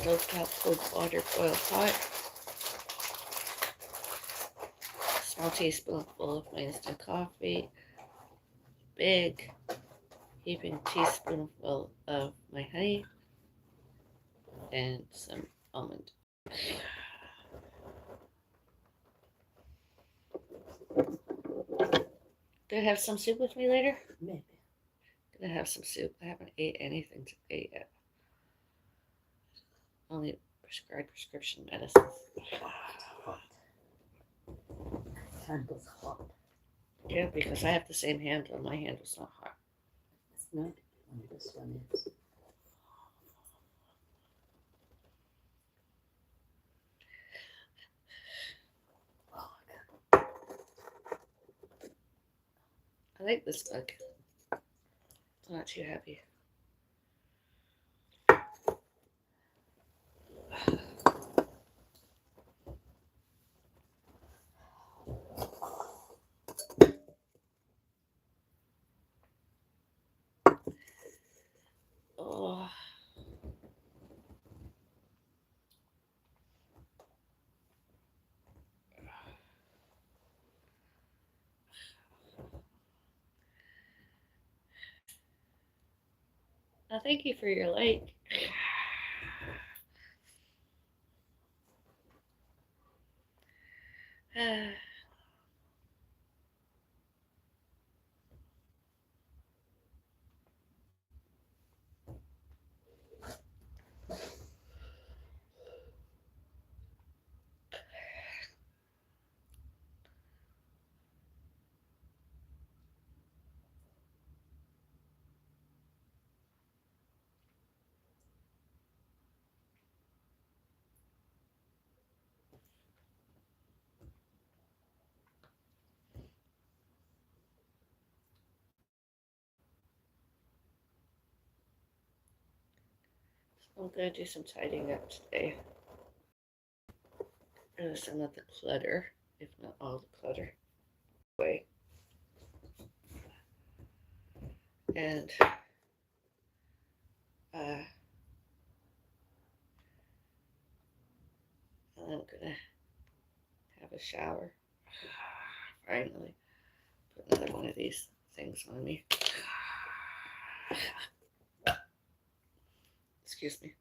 stovetop cold water boiled pot. Small teaspoonful of my instant coffee. Big heaping teaspoonful of my honey. And some almond. Gonna have some soup with me later? Maybe. Gonna have some soup. I haven't ate anything today yet. Only prescribed prescription medicines. Hot. Handle's hot. Yeah, because I have the same handle. My handle's not hot. It's not. This one is. Oh, I like this book. It's not too heavy. Oh. Now, thank you for your like. I'm going to do some tidying up today. Some of the clutter, if not all the clutter, away. And then I'm going to have a shower. Finally, put another one of these things on me. Excuse me.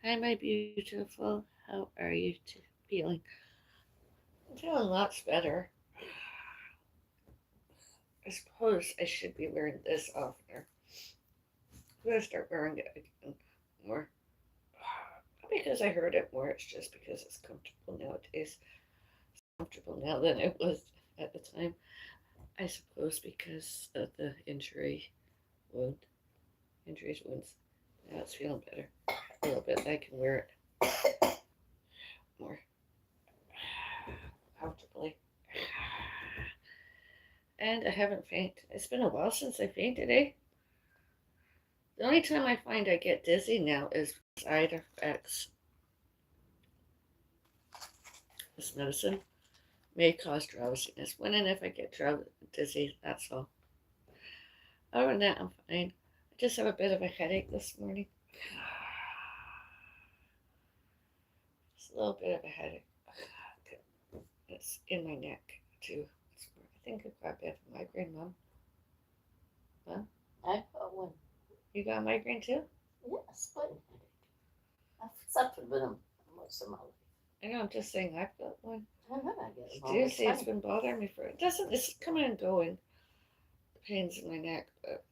Hi, my beautiful. How are you feeling? I'm feeling lots better. I suppose I should be wearing this oftener. I'm going to start wearing it again more. Not because I heard it more, it's just because it's comfortable nowadays. It's comfortable now than it was at the time. I suppose because of the injuries, wounds. Now it's feeling better. A little bit. I can wear it more comfortably. And I haven't fainted. It's been a while since I fainted, eh? The only time I find I get dizzy now is side effects. This medicine may cause drowsiness. When and if I get dizzy, that's all. Other than that, I'm fine. I just have a bit of a headache this morning. Just a little bit of a headache. It's in my neck, too. I think I've got a bit of a migraine, Mom. Huh? I got one. You got a migraine, too? Yes, but I've suffered with them most of my life. I know, I'm just saying I've got one. I know I get them. Seriously, it's been bothering me for it. It's coming and going. The pains in my neck, but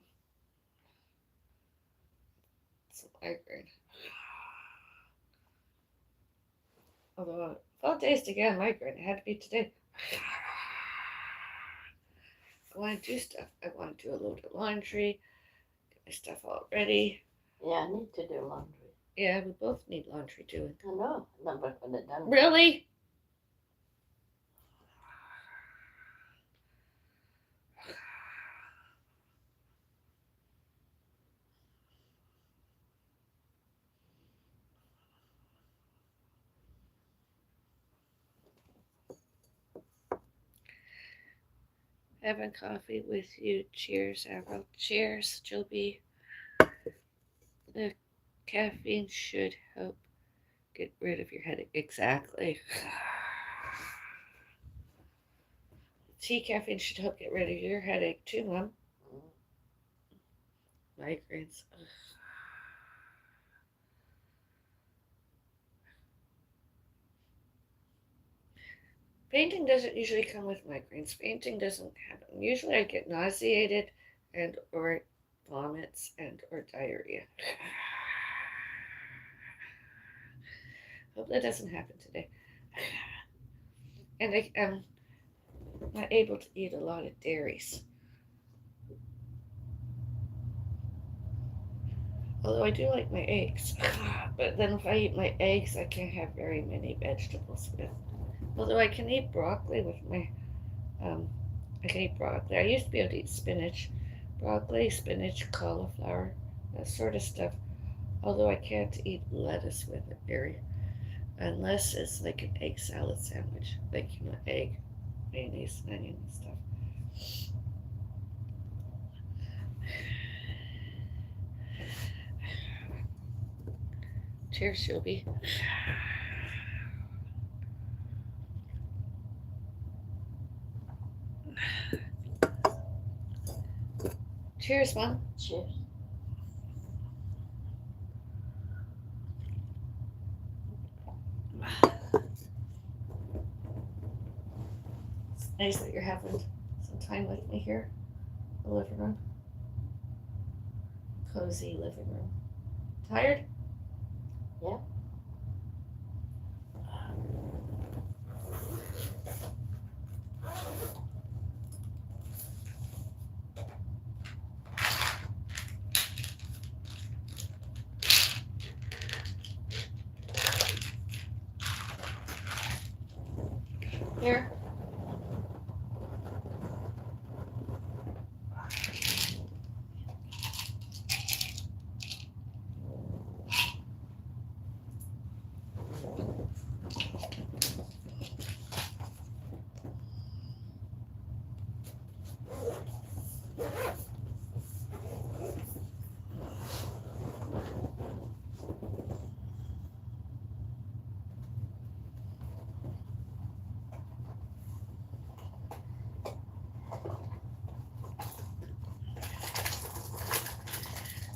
it's a migraine. Although 12 days to get a migraine, it had to be today. I want to do stuff. I want to do a load of laundry, get my stuff all ready. Yeah, I need to do laundry. Yeah, we both need laundry doing. I know. I've never got it done. Really? having coffee with you. Cheers, Avril. Cheers, Joby. The caffeine should help get rid of your headache. Exactly. Tea caffeine should help get rid of your headache too, Mom. Migraines. Ugh. Fainting doesn't usually come with migraines. Fainting doesn't happen. Usually I get nauseated and or vomits and or diarrhea. Hope that doesn't happen today. And I am not able to eat a lot of dairies. Although I do like my eggs. But then if I eat my eggs, I can't have very many vegetables with. Although I can eat broccoli with my, I can eat broccoli. I used to be able to eat spinach, broccoli, spinach, cauliflower, that sort of stuff. Although I can't eat lettuce with it very, unless it's like an egg salad sandwich, like egg, mayonnaise, and onion and stuff. Cheers, Shelby. Cheers, Mom. Cheers. It's nice that you're having some time with me here in the living room. Cozy living room. Tired? Yeah. Here.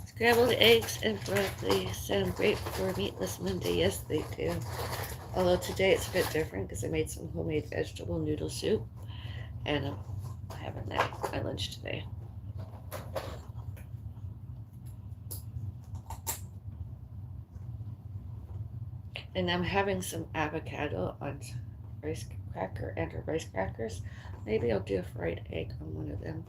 Scrambled eggs and broccoli sound great for Meatless Monday. Yes, they do. Although today it's a bit different because I made some homemade vegetable noodle soup, and I'm having that for my lunch today. And I'm having some avocado on rice cracker and rice crackers. Maybe I'll do a fried egg on one of them.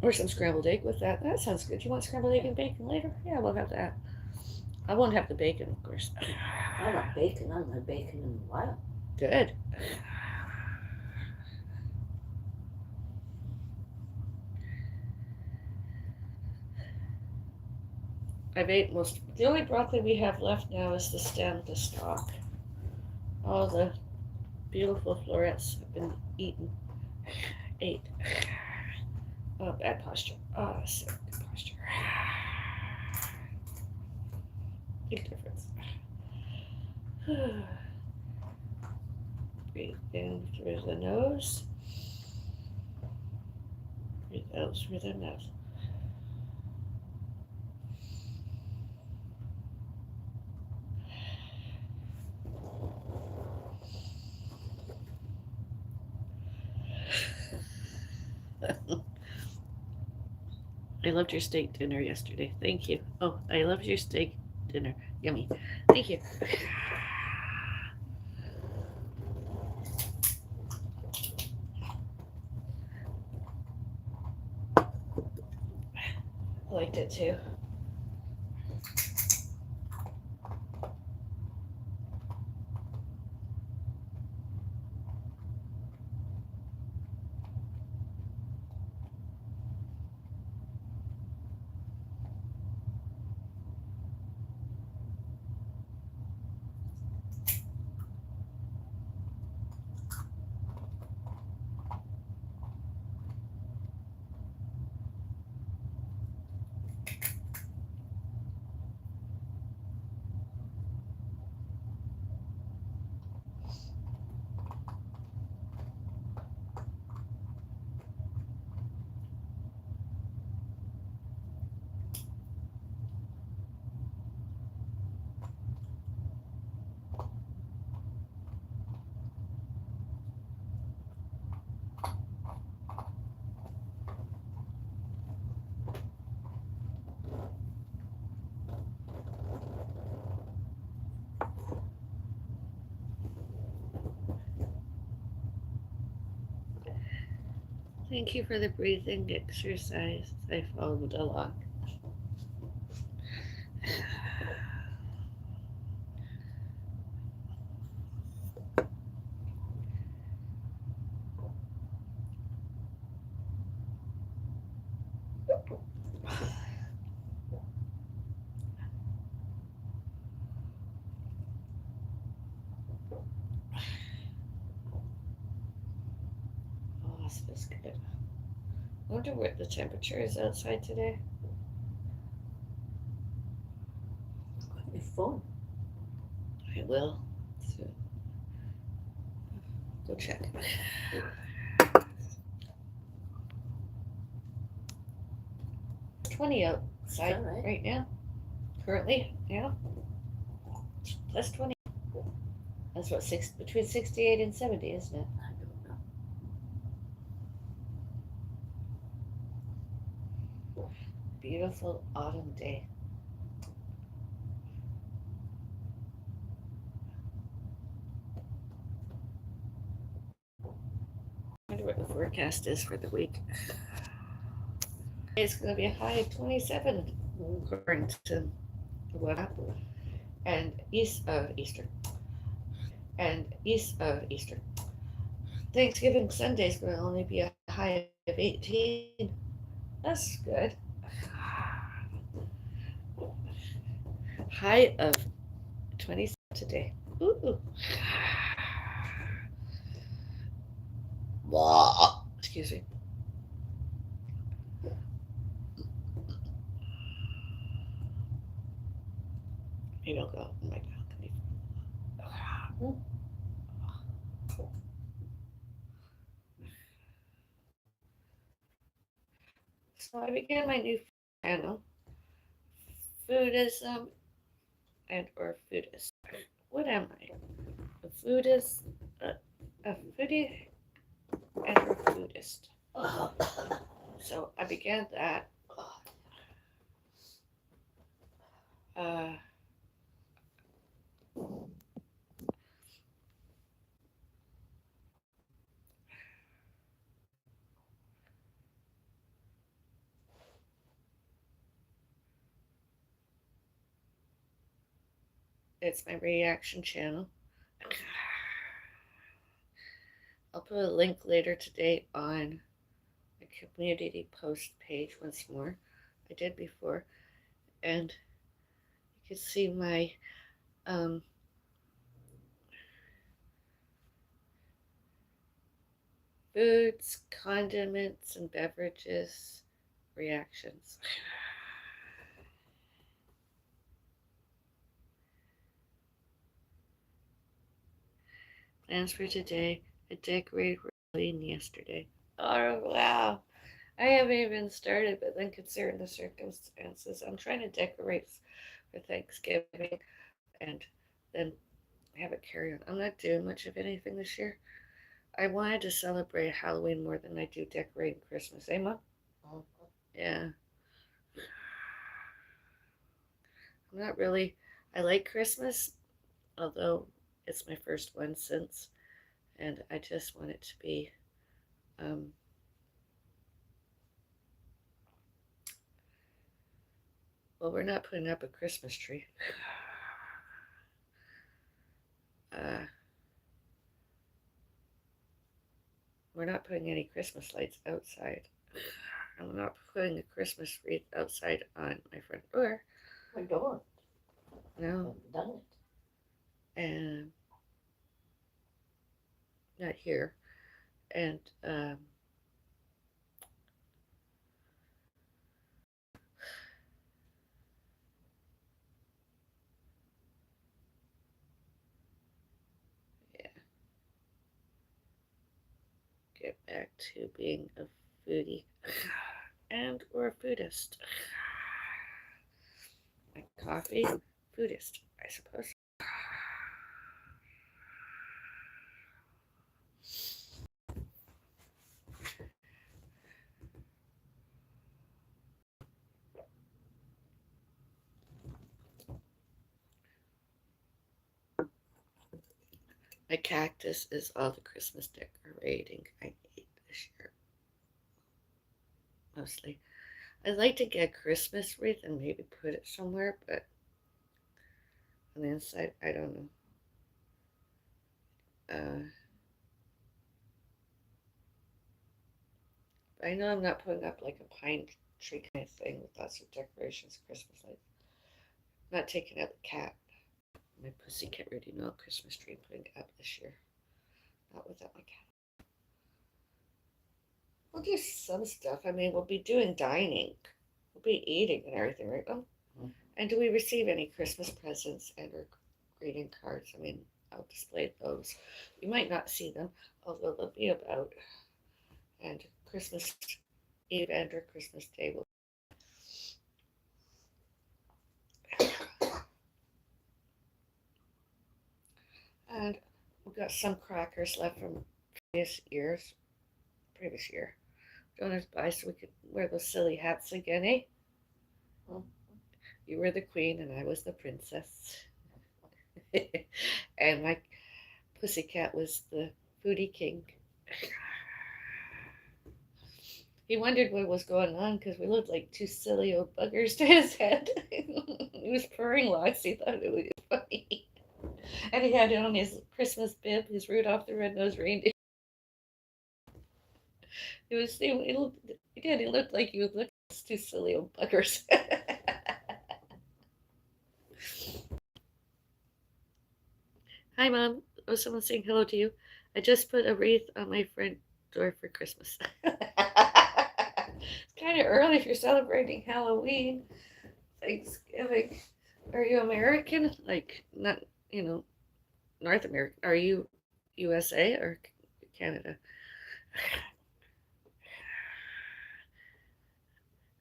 Or some scrambled egg with that. That sounds good. You want scrambled egg and bacon later? Yeah, we'll have that. I won't have the bacon, of course. I love bacon. I haven't had bacon in a while. Good. I've ate most. The only broccoli we have left now is the stem, the stalk. All the beautiful florets have been eaten. Ate. Oh, bad posture. Oh, sick posture. Big difference. Breathe in through the nose. Breathe out through the mouth. I loved your steak dinner yesterday. Thank you. Oh, I loved your steak dinner. Yummy. Thank you. I liked it too. Thank you for the breathing exercise. I followed along. Oh, this feels good. I wonder what the temperature is outside today. Your phone. I will. So, go check. 20 outside right now. Currently, yeah. Plus 20. That's what, between 68 and 70, isn't it? I don't know. Beautiful autumn day. I wonder what the forecast is for the week. It's going to be a high of 27 according to what and Easter Easter. Thanksgiving Sunday is going to only be a high of 18. That's good. High of 27 today. Ooh. Excuse me. Maybe I'll go out in my balcony. So I began my new channel, Foodism and or Foodist. What am I? A foodist, a foodie, and or foodist. So I began that. It's my reaction channel. I'll put a link later today on the community post page once more. I did before. And you can see my foods, condiments, and beverages reactions. Plans for today. I decorated Halloween yesterday. Oh, wow. I haven't even started, but then considering the circumstances, I'm trying to decorate for Thanksgiving and then have it carry on. I'm not doing much of anything this year. I wanted to celebrate Halloween more than I do decorating Christmas. Eh, Mom? Yeah. I'm not really. I like Christmas, although it's my first one since, and I just want it to be. Well, we're not putting up a Christmas tree. We're not putting any Christmas lights outside. I'm not putting a Christmas wreath outside on my front door. My door. No. I've done it. And not here. And yeah. Get back to being a foodie and or a foodist. My coffee, foodist, I suppose. My cactus is all the Christmas decorating I need this year. mostly. I'd like to get a Christmas wreath and maybe put it somewhere, but on the inside, I don't know. Uh, I know I'm not putting up like a pine tree kind of thing with lots of decorations, Christmas lights. I'm not taking out the cat. My pussycat already know a Christmas tree I'm putting up this year. Not without my cat. We'll do some stuff. I mean, we'll be doing dining. We'll be eating and everything, right? Oh. And do we receive any Christmas presents and or greeting cards? I mean, I'll display those. You might not see them, although they'll be about. And Christmas Eve and or Christmas Day will. And we've got some crackers left from previous year. Donors buy so we could wear those silly hats again, eh? Mm. You were the queen and I was the princess. And my pussycat was the foodie king. He wondered what was going on because we looked like two silly old buggers to his head. He was purring lots. He thought it was funny. And he had it on his Christmas bib, his Rudolph the Red-Nosed Reindeer. He looked like he was looking at two silly old buggers. Hi, Mom. Oh, someone saying hello to you. I just put a wreath on my front door for Christmas. It's kind of early if you're celebrating Halloween, Thanksgiving. Are you American? Like, not, you know, North American. Are you USA or Canada?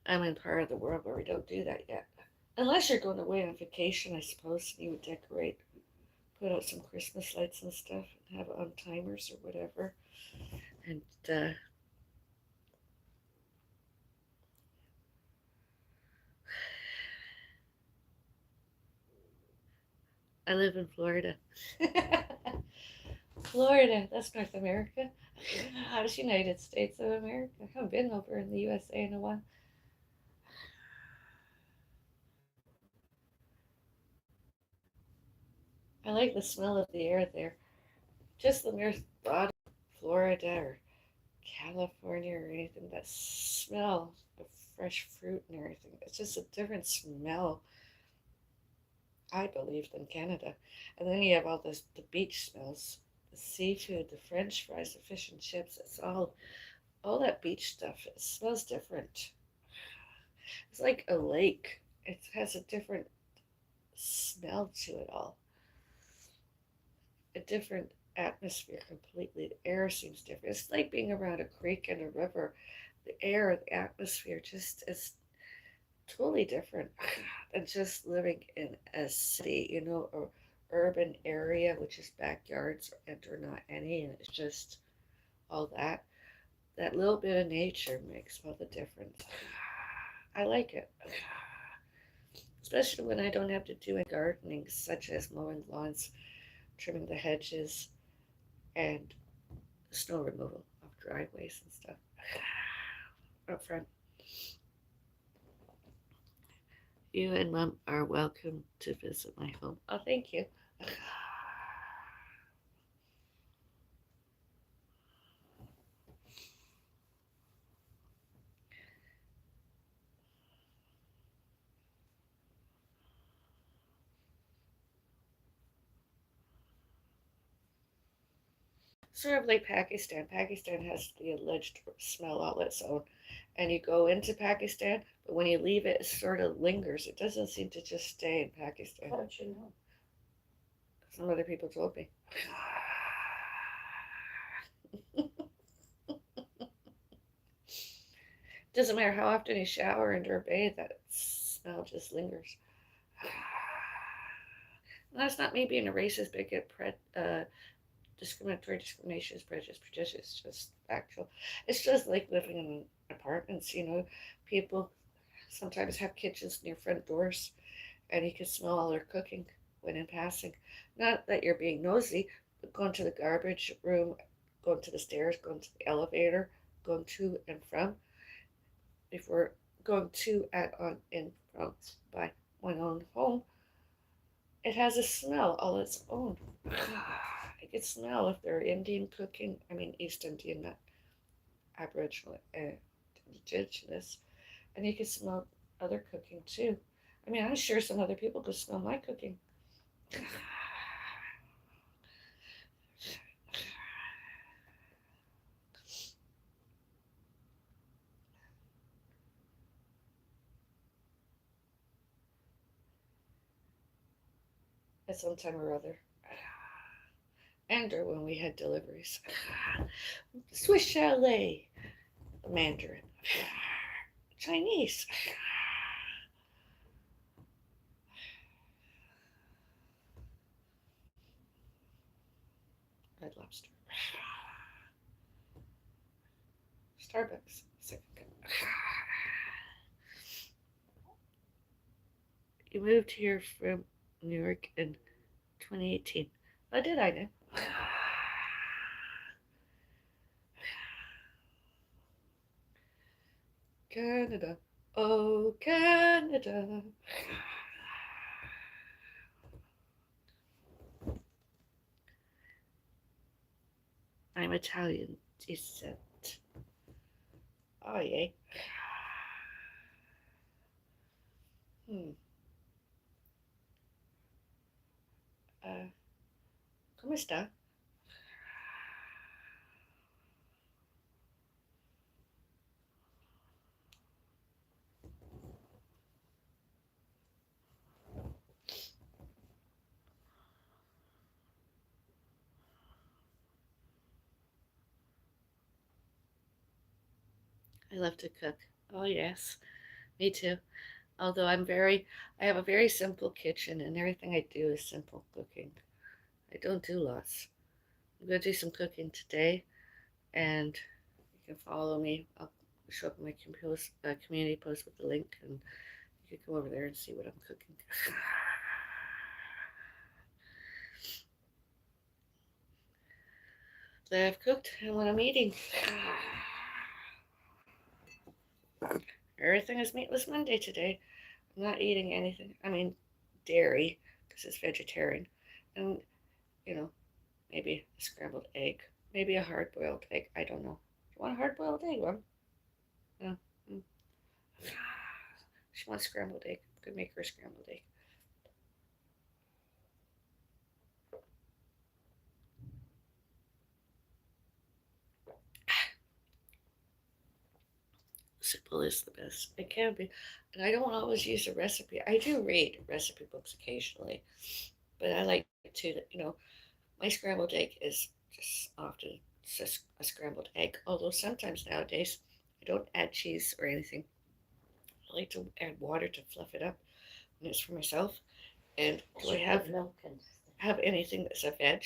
I'm in part of the world where we don't do that yet. Unless you're going away on vacation, I suppose, and you would decorate, put out some Christmas lights and stuff, and have it on timers or whatever. And I live in Florida. Florida, that's North America. That's United States of America. I haven't been over in the USA in a while. I like the smell of the air there. Just the mere thought of Florida or California or anything, that smell of fresh fruit and everything. It's just a different smell, I believe, than Canada. And then you have all this the beach smells, the seafood, the French fries, the fish and chips. It's all that beach stuff. It smells different. It's like a lake. It has a different smell to it all. A different atmosphere completely. The air seems different. It's like being around a creek and a river. The air, the atmosphere just is totally different than just living in a city, or urban area, which is backyards and or not any, and it's just all that. That little bit of nature makes all the difference. I like it. Especially when I don't have to do any gardening, such as mowing lawns, trimming the hedges, and snow removal of driveways and stuff up front. You and Mom are welcome to visit my home. Oh, thank you. Sort of like Pakistan. Pakistan has the alleged smell all its own. And you go into Pakistan, but when you leave it, it sort of lingers. It doesn't seem to just stay in Pakistan. How did you know? Some other people told me. Doesn't matter how often you shower and or bathe, that smell just lingers. That's not me being a racist bigot, discriminatory, discrimination is prejudice, it's just factual. It's just like living in apartments, people sometimes have kitchens near front doors and you can smell all their cooking when in passing. Not that you're being nosy, but going to the garbage room, going to the stairs, going to the elevator, going to and from. before going to and on in from by my own home, it has a smell all its own. I can smell if they're Indian cooking. I mean East Indian, not Aboriginal, Indigenous, and you can smell other cooking too. I mean, I'm sure some other people could smell my cooking. At some time or other. And or when we had deliveries. Swiss chalet, Mandarin, Chinese, Red Lobster, Starbucks, second cup. You moved here from New York in 2018. Oh, did I know? Canada, oh Canada. I'm Italian descent. Oh, yay. Hmm. Come sta? I love to cook. Oh, yes. Me too. Although I have a very simple kitchen and everything I do is simple cooking. I don't do lots. I'm going to do some cooking today and you can follow me. I'll show up in my community post with the link and you can go over there and see what I'm cooking. That I've cooked and what I'm eating. Everything is meatless Monday today. I'm not eating anything. I mean, dairy because it's vegetarian. And, you know, maybe a scrambled egg. Maybe a hard boiled egg. I don't know. You want a hard boiled egg, Mom? No. Mm. She wants scrambled egg. Could make her scrambled egg. Simple is the best. It can be. And I don't always use a recipe. I do read recipe books occasionally, but I like to, my scrambled egg is just often just a scrambled egg. Although sometimes nowadays I don't add cheese or anything. I like to add water to fluff it up, and it's for myself. And do I have milk and anything that's a veg?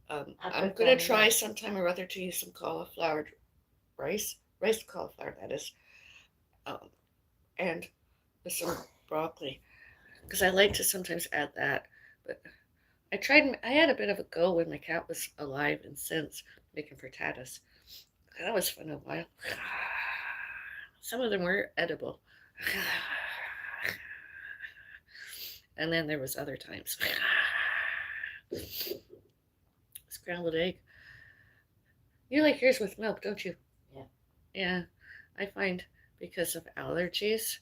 I I'm prefer gonna try milk. sometime or other to use some cauliflower rice, riced cauliflower that is, um, and with some broccoli because I like to sometimes add that. But I had a bit of a go when my cat was alive and since making frittatas. That was fun a while. Some of them were edible. And then there was other times. Scrambled egg. You like yours with milk, don't you? Yeah. Yeah, I find because of allergies,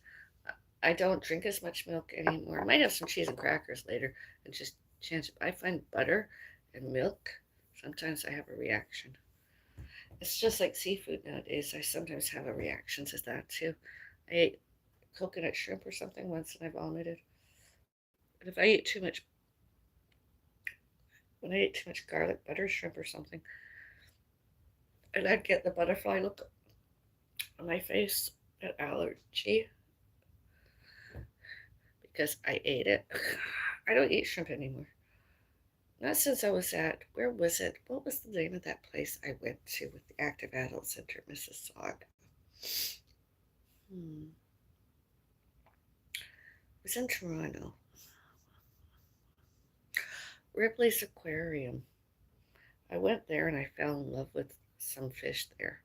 I don't drink as much milk anymore. I might have some cheese and crackers later and just change it. I find butter and milk, sometimes I have a reaction. It's just like seafood nowadays. I sometimes have a reaction to that too. I ate coconut shrimp or something once and I vomited. But if I eat too much, when I ate too much garlic butter shrimp or something, and I'd get the butterfly look on my face, an allergy, because I ate it. I don't eat shrimp anymore. Not since I was at, where was it? What was the name of that place I went to with the Active Adult Center, Mississauga? It was in Toronto. Ripley's Aquarium. I went there and I fell in love with some fish there.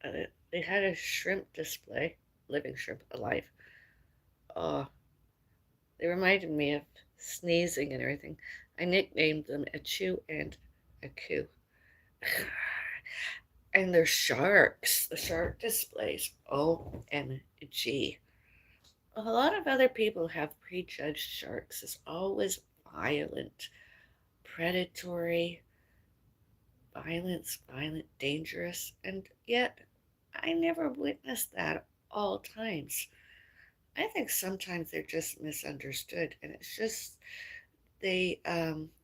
They had a shrimp display, living shrimp alive. Oh, they reminded me of sneezing and everything. I nicknamed them a chew and a coo. And they're sharks, the shark displays. OMG. A lot of other people have prejudged sharks as always violent, predatory, violent, dangerous, and yet I never witnessed that at all times. I think sometimes they're just misunderstood, and it's just they're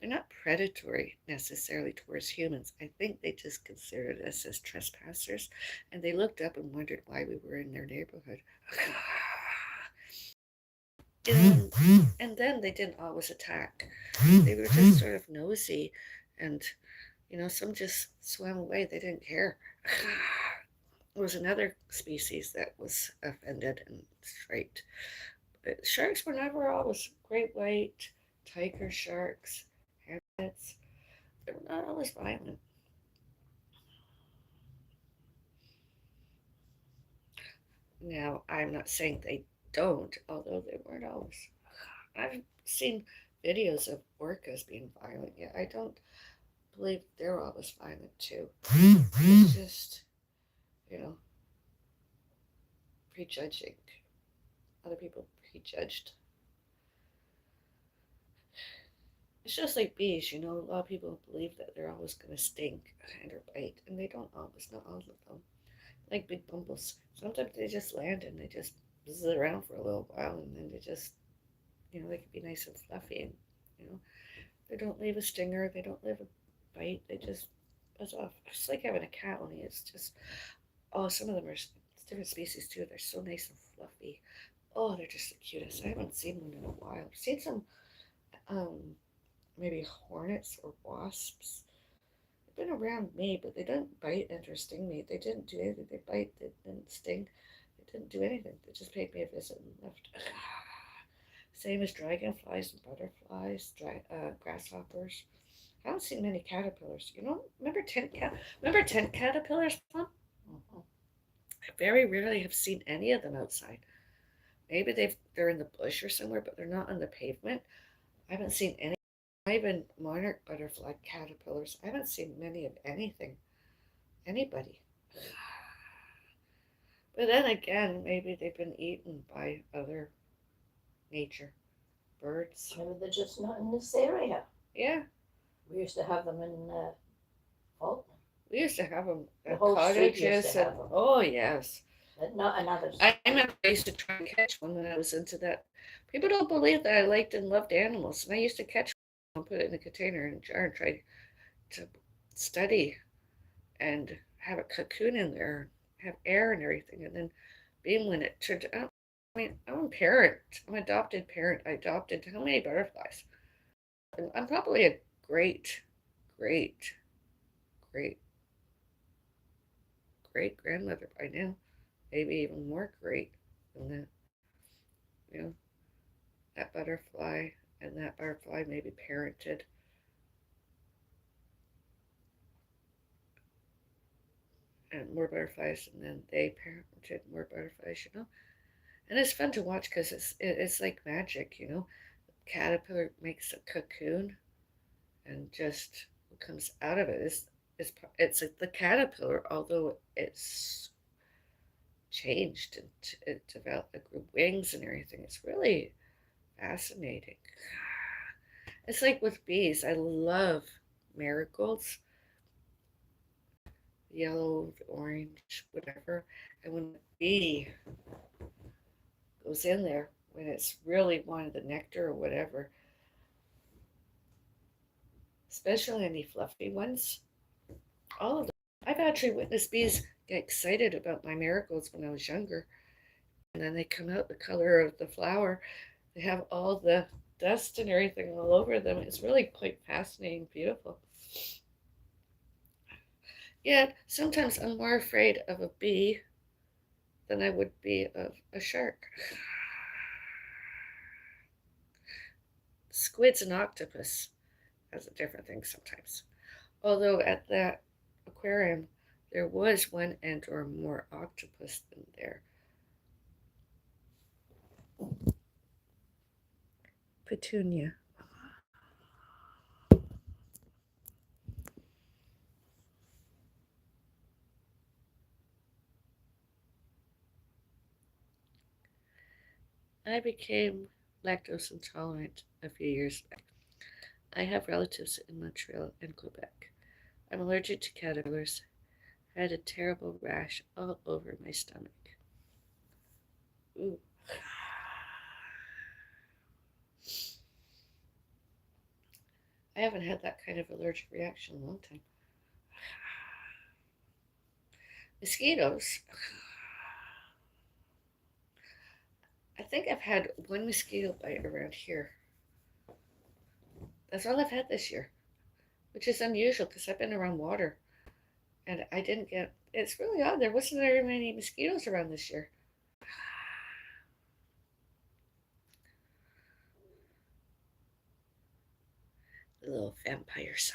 not predatory necessarily towards humans. I think they just considered us as trespassers, and they looked up and wondered why we were in their neighborhood. And then they didn't always attack. They were just sort of nosy, and some just swam away. They didn't care. There was another species that was offended and straight. But sharks were never always great white, tiger sharks, hammerheads. They were not always violent. Now, I'm not saying they don't, although they weren't always. I've seen videos of orcas being violent, yet I don't believe they're always violent too. It's just, you know, prejudging. Other people prejudged. It's just like bees, a lot of people believe that they're always going to stink and or bite, and they don't always, not all of them. Like big bumbles. Sometimes they just land and they just buzz around for a little while, and then they just, they can be nice and fluffy, and, you know, they don't leave a stinger, they don't leave a bite, they just buzz off. It's like having a cat, only it's just, oh, some of them are different species too. They're so nice and fluffy. Oh, they're just the cutest. I haven't seen one in a while. I've seen some, um, maybe hornets or wasps. They've been around me, but they didn't bite and or sting me. They didn't do anything. They bite, they didn't sting. They didn't do anything. They just paid me a visit and left. Same as dragonflies and butterflies, grasshoppers. I don't see many caterpillars. Remember tent caterpillars, Mom? Mhm. I very rarely have seen any of them outside. Maybe they're in the bush or somewhere, but they're not on the pavement. I haven't seen any. Even monarch butterfly caterpillars. I haven't seen many of anything. Anybody. But then again, maybe they've been eaten by other nature, birds. Maybe they're just not in this area. Yeah, We used to have them in Fulton. we used to have them The at whole street used cottages, to and have them, oh yes, but not in others. I remember I used to try and catch one when I was into that. People don't believe that I liked and loved animals, and I used to catch one and put it in a container and jar and try to study and have a cocoon in there, have air and everything, and then being when it turned out. I mean, I'm a parent. I'm an adopted parent. I adopted how many butterflies? And I'm probably a great, great, great, great grandmother by now. Maybe even more great than that. You know, that butterfly and that butterfly maybe parented and more butterflies, and then they parented more butterflies. And it's fun to watch because it's like magic. Caterpillar makes a cocoon, and just what comes out of it it's like the caterpillar, although it's changed and it developed, it grew wings and everything. It's really fascinating. It's like with bees. I love marigolds, yellow, orange, whatever. And when the bee goes in there, when it's really wanting the nectar or whatever, especially any fluffy ones, all of them. I've actually witnessed bees get excited about my marigolds when I was younger, and then they come out the color of the flower. They have all the dust and everything all over them. It's really quite fascinating, beautiful. Yet sometimes I'm more afraid of a bee than I would be of a shark. Squids and octopus, that's a different thing sometimes. Although at that aquarium, There was one and or more octopus in there. Petunia. I became lactose intolerant a few years back. I have relatives in Montreal and Quebec. I'm allergic to caterpillars. I had a terrible rash all over my stomach. Ooh. I haven't had that kind of allergic reaction in a long time. Mosquitoes. I think I've had one mosquito bite around here. That's all I've had this year, which is unusual because I've been around water and I didn't get. It's really odd. There wasn't very many mosquitoes around this year. The little vampires.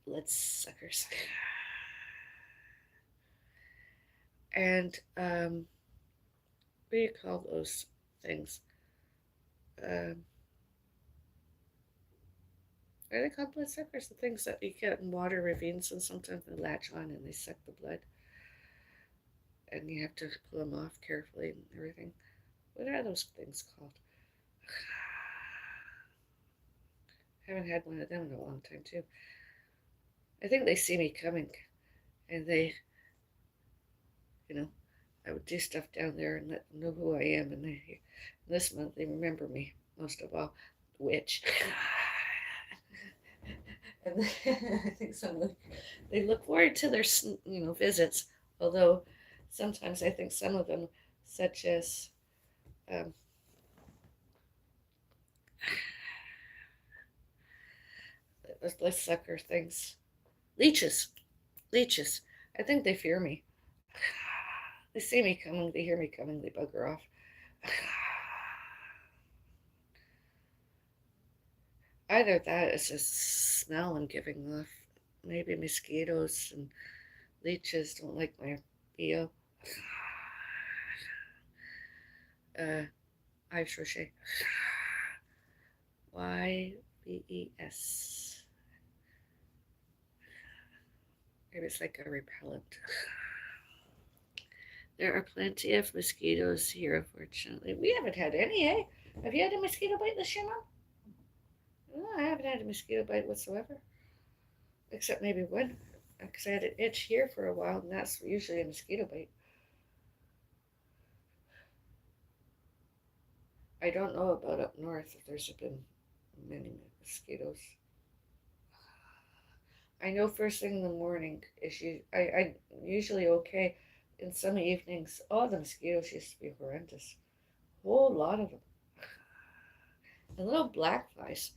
Blood suckers. And what do you call those things? Um, are they called blood suckers? The things that you get in water ravines and sometimes they latch on and they suck the blood. And you have to pull them off carefully and everything. What are those things called? I haven't had one of them in a long time, too. I think they see me coming and they, you know, I would do stuff down there and let them know who I am. And this month they remember me most of all, witch. And I think they look forward to their visits. Although sometimes I think some of them, such as um, those bloodsucker things, leeches. I think they fear me. They see me coming, they hear me coming, they bugger off. Either that is just smell I'm giving off. Maybe mosquitoes and leeches don't like my BO. Ives Rocher. YVES. Maybe it's like a repellent. There are plenty of mosquitoes here, unfortunately. We haven't had any, eh? Have you had a mosquito bite this year, Mom? No, I haven't had a mosquito bite whatsoever. Except maybe one. Because I had an itch here for a while, and that's usually a mosquito bite. I don't know about up north if there's been many mosquitoes. I know first thing in the morning is I usually okay. In some evenings, oh, the mosquitoes used to be horrendous. A whole lot of them. And little black flies,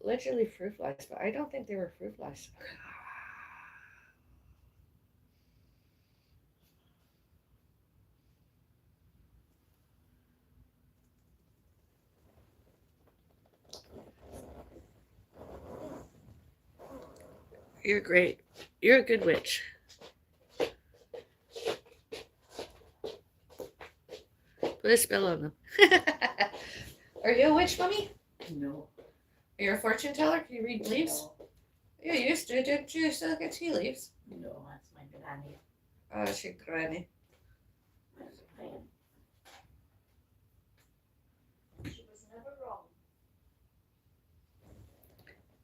literally fruit flies, but I don't think they were fruit flies. You're great. You're a good witch. Put a spell on them. Are you a witch, Mummy? No. Are you a fortune teller? Can you read leaves? No. You used to. Didn't you still get tea leaves? No, that's my granny. Oh, she granny. She was never wrong.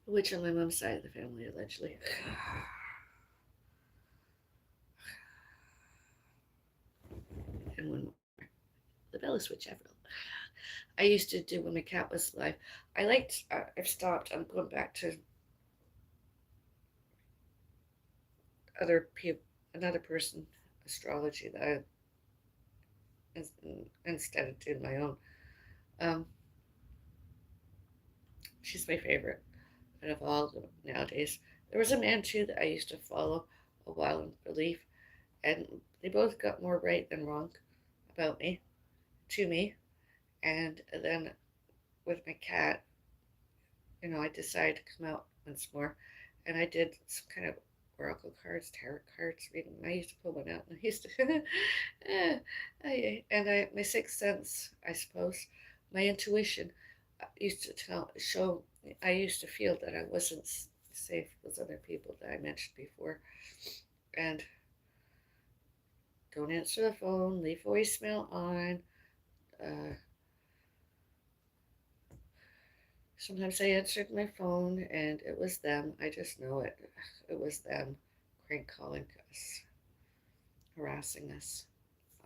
A witch on my mom's side of the family, allegedly. And one more. The Bellis Witch Avril. I used to do when my cat was alive. I've stopped. I'm going back to other people, another person astrology that I, instead of doing my own. Um, she's my favorite out of all of them nowadays. There was a man too that I used to follow a while in belief, and they both got more right than wrong about me, to me. And then with my cat, I decided to come out once more, and I did some kind of oracle cards, tarot cards reading. I used to pull one out, and I used to, my sixth sense, I suppose, my intuition, used to show. I used to feel that I wasn't safe with other people that I mentioned before, and don't answer the phone, leave voicemail on. Uh, Sometimes I answered my phone, and it was them. I just know it. It was them, crank calling us, harassing us,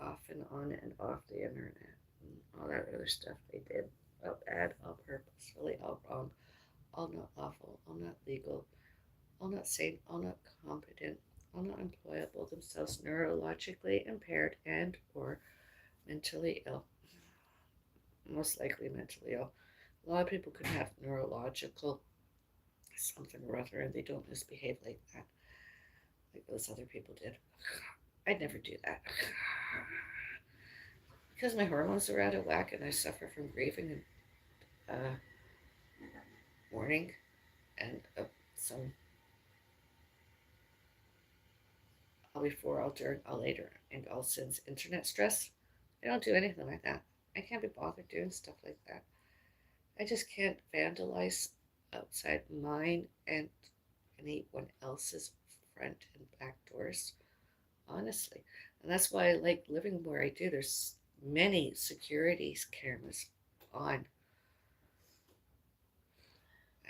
off and on and off the internet, and all that other stuff they did. All bad, all purposefully, all wrong, all not lawful, all not legal, all not sane, all not competent, all not employable, themselves neurologically impaired and or mentally ill. Most likely mentally ill. A lot of people can have neurological something or other and they don't misbehave like that, like those other people did. I'd never do that. Because my hormones are out of whack and I suffer from grieving and mourning and some all before, all during, all later, and all since internet stress. I don't do anything like that. I can't be bothered doing stuff like that. I just can't vandalize outside mine and anyone else's front and back doors, honestly. And that's why I like living where I do. There's many security cameras on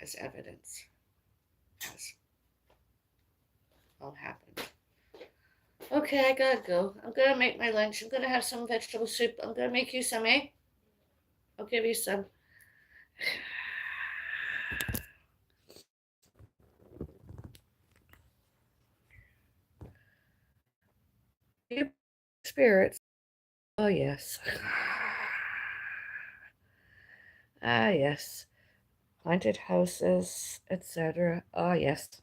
as evidence has all happened. Okay, I gotta go. I'm gonna make my lunch. I'm gonna have some vegetable soup. I'm gonna make you some, eh? I'll give you some. You spirits. Oh, yes. Ah, yes. Haunted houses, etc. Oh, yes.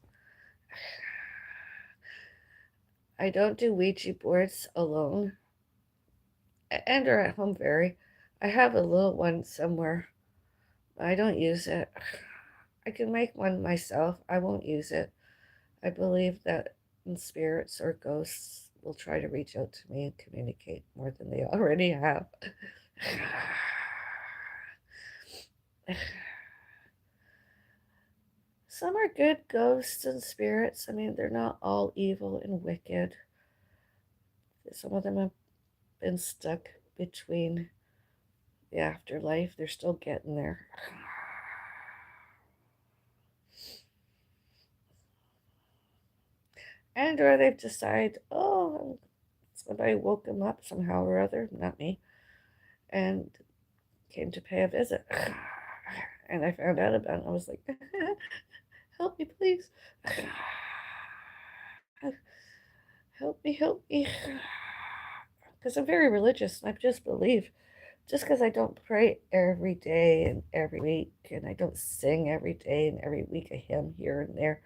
I don't do Ouija boards alone and or at home very. I have a little one somewhere. I don't use it. I can make one myself. I won't use it. I believe that spirits or ghosts will try to reach out to me and communicate more than they already have. Some are good ghosts and spirits. I mean, they're not all evil and wicked. Some of them have been stuck between the afterlife. They're still getting there. And or they've decided, oh, somebody woke them up somehow or other, not me, and came to pay a visit. And I found out about it. I was like, help me, please. Help me. Because I'm very religious and I just believe. Just because I don't pray every day and every week, and I don't sing every day and every week a hymn here and there,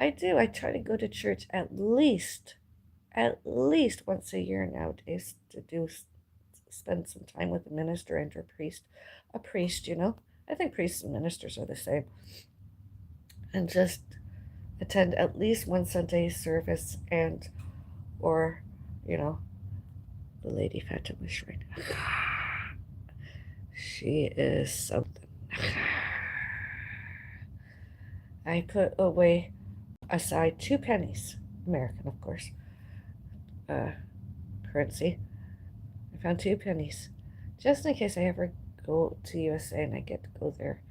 I do. I try to go to church at least once a year nowadays to spend some time with a minister and a priest, you know. I think priests and ministers are the same, and just attend at least one Sunday service and or, you know, the Lady Fatima Shrine. She is something. I put away aside 2 pennies, American, of course, uh, currency. I found 2 pennies, just in case I ever go to USA and I get to go there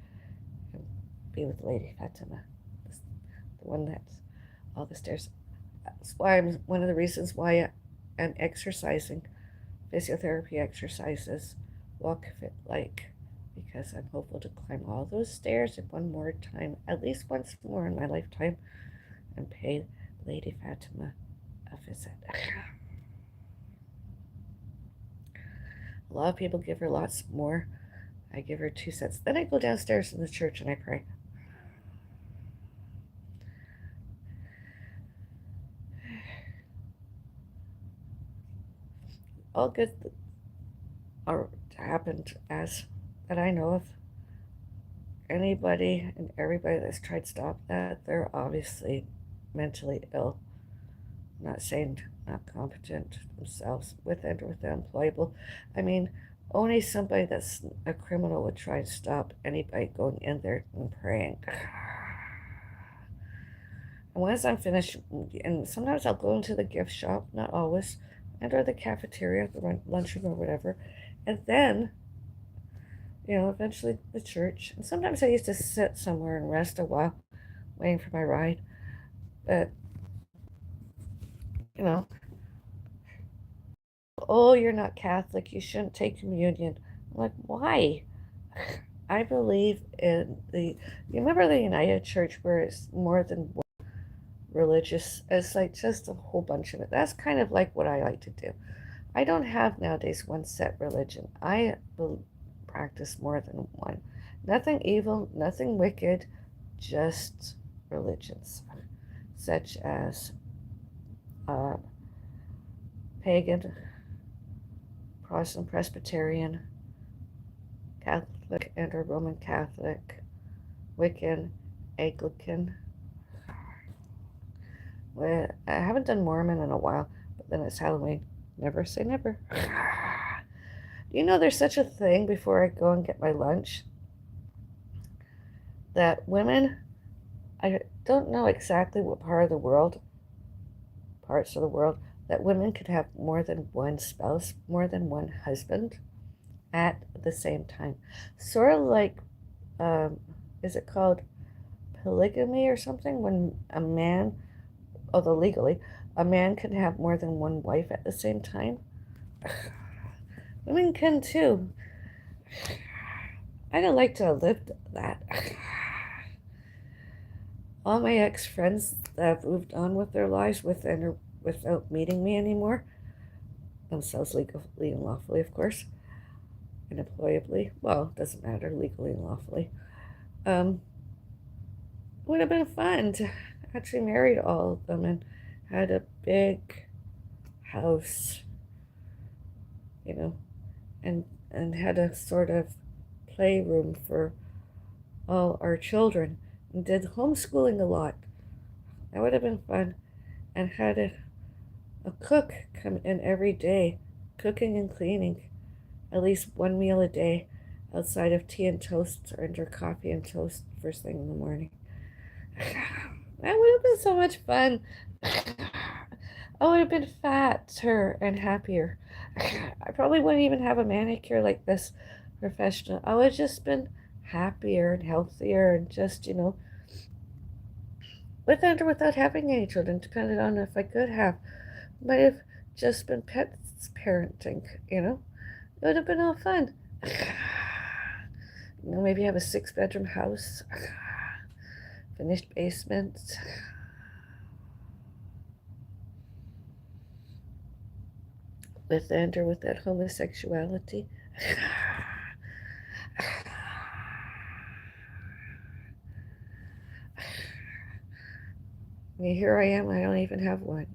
and be with Lady Fatima, the one that's all the stairs. That's why I'm one of the reasons why I'm exercising, physiotherapy exercises, walk fit like, because I'm hopeful to climb all those stairs and one more time, at least once more in my lifetime, and pay Lady Fatima a visit. A lot of people give her lots more. I give her 2 cents. Then I go downstairs in the church and I pray. All good are happened as that I know of. Anybody and everybody that's tried to stop that, they're obviously mentally ill. I'm not saying not competent themselves, with and without employable. I mean, only somebody that's a criminal would try and stop anybody going in there and praying. And once I'm finished, and sometimes I'll go into the gift shop, not always, and or the cafeteria, the lunchroom or whatever, and then, eventually the church. And sometimes I used to sit somewhere and rest a while, waiting for my ride. But, you know, oh, you're not Catholic, you shouldn't take communion. I'm like, why? I believe in you remember the United Church where it's more than one religious, it's like just a whole bunch of it. That's kind of like what I like to do. I don't have nowadays one set religion. I practice more than one. Nothing evil, nothing wicked, just religions, such as uh, pagan, Protestant, Presbyterian, Catholic and or Roman Catholic, Wiccan, Anglican. Well, I haven't done Mormon in a while, but then it's Halloween. Never say never. Do you know there's such a thing before I go and get my lunch? That women, I don't know exactly what parts of the world, that women could have more than one spouse, more than one husband at the same time. Sort of like, um, is it called polygamy or something? When a man, although legally, a man can have more than one wife at the same time. Women can too. I'd like to have lived that. All my ex-friends that have moved on with their lives without meeting me anymore, themselves legally and lawfully, of course, and employably. Well, it doesn't matter, legally and lawfully. Um, it would have been fun to actually marry all of them and had a big house, you know, and had a sort of playroom for all our children and did homeschooling a lot. That would have been fun. And had a cook come in every day, cooking and cleaning at least one meal a day outside of tea and toast or coffee and toast first thing in the morning. That would have been so much fun. I would have been fatter and happier. I probably wouldn't even have a manicure like this professional. I would have just been happier and healthier and just, with and or without having any children, depending on if I could have. Might have just been pets parenting, It would have been all fun. Maybe have a 6-bedroom house, finished basement, with and or without homosexuality. And here I am, I don't even have one.